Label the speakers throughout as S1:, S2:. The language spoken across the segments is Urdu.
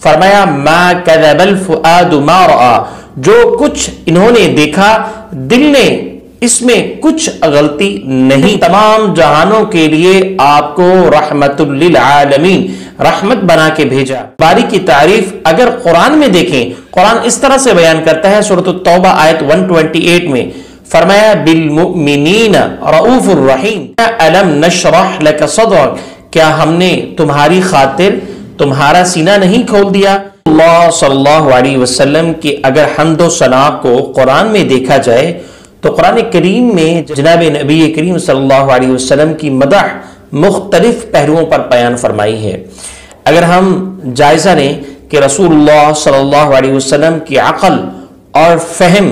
S1: فرمایا ما کذب الفؤاد ما رأى، جو کچھ انہوں نے دیکھا دل نے اس میں کچھ غلطی نہیں، تمام جہانوں کے لیے آپ کو رحمت للعالمین رحمت بنا کے بھیجا۔ باری کی تعریف اگر قرآن میں دیکھیں، قرآن اس طرح سے بیان کرتا ہے سورۃ التوبہ آیت 128 میں، فرمایا بالمؤمنین رؤوف الرحیم الم نشرح لک صدرک، کیا ہم نے تمہاری خاطر تمہارا سینہ نہیں کھول دیا؟ اللہ صلی اللہ علیہ وسلم کی اگر حمد و ثنا کو قرآن میں دیکھا جائے تو قرآن کریم میں جناب نبی کریم صلی اللہ علیہ وسلم کی مدح مختلف پہلوؤں پر بیان فرمائی ہے۔ اگر ہم جائزہ لیں کہ رسول اللہ صلی اللہ علیہ وسلم کی عقل اور فہم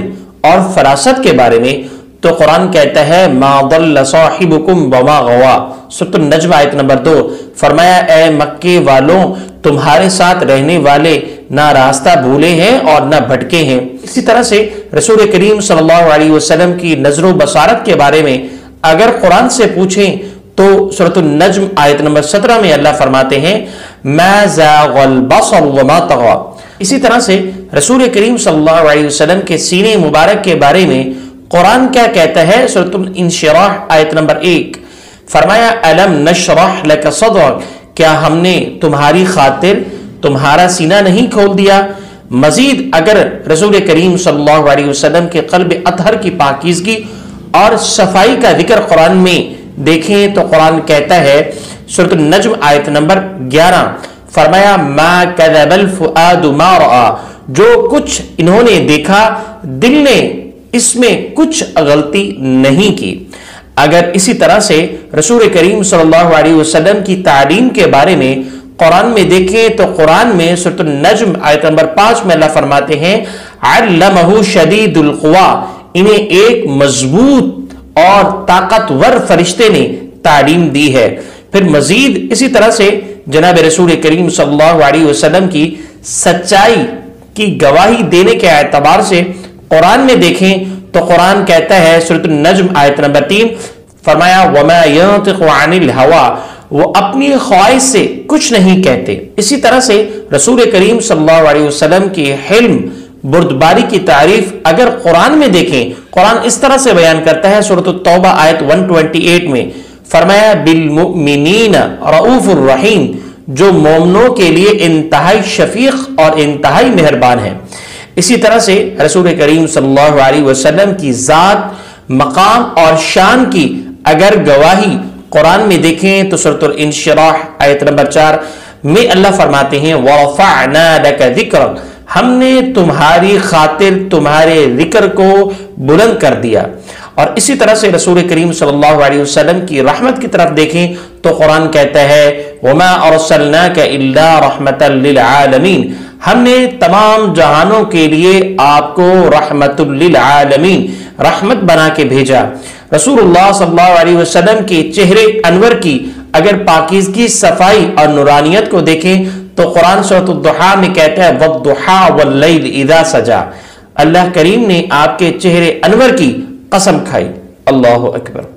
S1: اور فراست کے بارے میں، تو قرآن کہتا ہے ما ضل صاحبکم وما غوا، سورۃ النجم آیت نمبر 2، فرمایا اے مکے والوں تمہارے ساتھ رہنے والے نہ راستہ بھولے ہیں اور نہ بھٹکے ہیں۔ اسی طرح سے رسول کریم صلی اللہ علیہ وسلم کی نظر و بصارت کے بارے میں اگر قرآن سے پوچھیں تو سورۃ النجم آیت نمبر 17 میں اللہ فرماتے ہیں ما زاغ البصر وما طغى۔ اسی طرح سے رسول کریم صلی اللہ علیہ وسلم کے سینے مبارک کے بارے میں قرآن کیا کہتا ہے؟ سورۃ الانشراح آیت نمبر 1، فرمایا الم نشرح لک صدرک، کیا ہم نے تمہاری خاطر تمہارا سینہ نہیں کھول دیا؟ مزید اگر رسول کریم صلی اللہ علیہ وسلم کے قلب اطہر کی پاکیزگی اور صفائی کا ذکر قرآن میں دیکھیں تو قرآن کہتا ہے سورۃ النجم آیت نمبر 11، فرمایا ما کذب الفؤاد ما رأى، جو کچھ انہوں نے دیکھا دل نے اس میں کچھ غلطی نہیں کی۔ اگر اسی طرح سے رسول کریم صلی اللہ علیہ وسلم کی تعلیم کے بارے میں قرآن میں دیکھیں تو قرآن میں سورۃ النجم آیت نمبر 5 میں اللہ فرماتے ہیں علمہ شدید القوا، انہیں ایک مضبوط اور طاقتور فرشتے نے تعلیم دی ہے۔ پھر مزید اسی طرح سے جناب رسول کریم صلی اللہ علیہ وسلم کی سچائی کی گواہی دینے کے اعتبار سے قرآن میں دیکھیں تو قرآن کہتا ہے سورۃ النجم آیت نمبر 3، فرمایا وما ينطق عن الهوى، وہ اپنی خواہش سے کچھ نہیں کہتے۔ اسی طرح سے رسول کریم صلی اللہ علیہ وسلم کی حلم بردباری کی تعریف اگر قرآن میں دیکھیں، قرآن اس طرح سے بیان کرتا ہے سورۃ التوبہ آیت 128 میں، فرمایا بالمؤمنین رؤوف الرحیم، جو مومنوں کے لیے انتہائی شفیق اور انتہائی مہربان ہے۔ اسی طرح سے رسول کریم صلی اللہ علیہ وسلم کی ذات، مقام اور شان کی اگر گواہی قرآن میں دیکھیں تو سورۃ الانشراح آیت نمبر 4 میں اللہ فرماتے ہیں وَرَفَعْنَا لَكَ ذِكْرَكَ، ہم نے تمہاری خاطر تمہارے ذکر کو بلند کر دیا۔ اور اسی طرح سے رسول کریم صلی اللہ علیہ وسلم کی رحمت کی طرف دیکھیں تو قرآن کہتا ہے وَمَا أَرْسَلْنَاكَ إِلَّا رَحْمَةً لِلْعَالَمِينَ، ہم نے تمام جہانوں کے لیے آپ کو رحمت للعالمین رحمت بنا کے بھیجا۔ رسول اللہ صلی اللہ علیہ وسلم کے چہرے انور کی اگر پاکیزگی، صفائی اور نورانیت کو دیکھیں تو قرآن سورۃ الضحیٰ میں کہتا ہے وَالضُّحَىٰ وَاللَّيْلِ إِذَا سَجَىٰ، اللہ کریم نے آپ کے چہرے انور کی قسم کھائی۔ اللہ اکبر۔